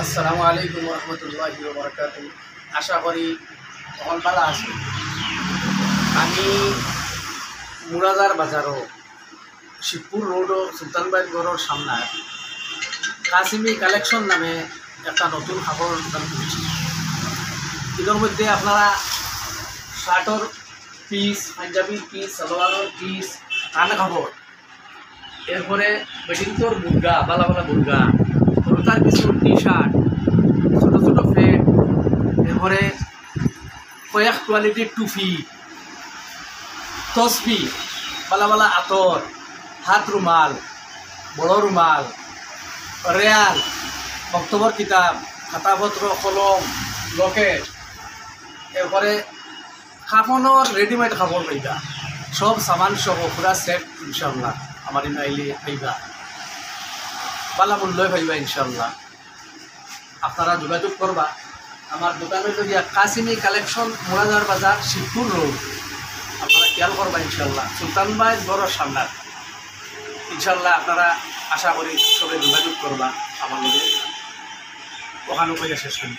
আসসালামু আলাইকুম রহমতুল্লাহি ওয়া বারাকাতুহু। আশা করি তখন ভালো আছি। আমি মুরাদার বাজারও শিবপুর রোডও সুলতানবাইর গড়ের সামনে কাসিমি কালেকশন নামে একটা নতুন কাপড়ের দোকান খুলেছি। এর মধ্যে আপনারা শার্টর পিস, পাঞ্জাবির পিস, সালোয়ারের পিস, কান কাপড়, এরপরে বেডিংটোর বুর্গা, বালা বালা বুর্গা, তার কিছু টি শার্ট, ছোটো ছোটো ফ্লেট, এরপরে কয়েক কোয়ালিটির টুপি, তসবি, বালা বালা আতর, হাত রুমাল, বড় রুমাল, রেয়াল, বক্তব্যর কিতাব, খাতাপত্র, কলম, লকেট, এরপরে কাপড়ের রেডিমেড কাপড় পাইবা, সব সামান সহ পুরা সেট ইনশাল্লাহ আমার আইলে পাইবা, বালা মূল্যই পাইবা ইনশাল্লাহ। আপনারা যোগাযোগ করবা। আমার দোকানে যদি কাসিমি কালেকশন, মুরাদার বাজার, শিবপুর রোড, আপনারা খেয়াল করবা ইনশাল্লাহ, সুলতানবাইর গড়ের সামনে ইনশাল্লাহ। আপনারা আশা করি সবাই যোগাযোগ করবা আমার লগে, ওখানে কইয়া শেষ করি।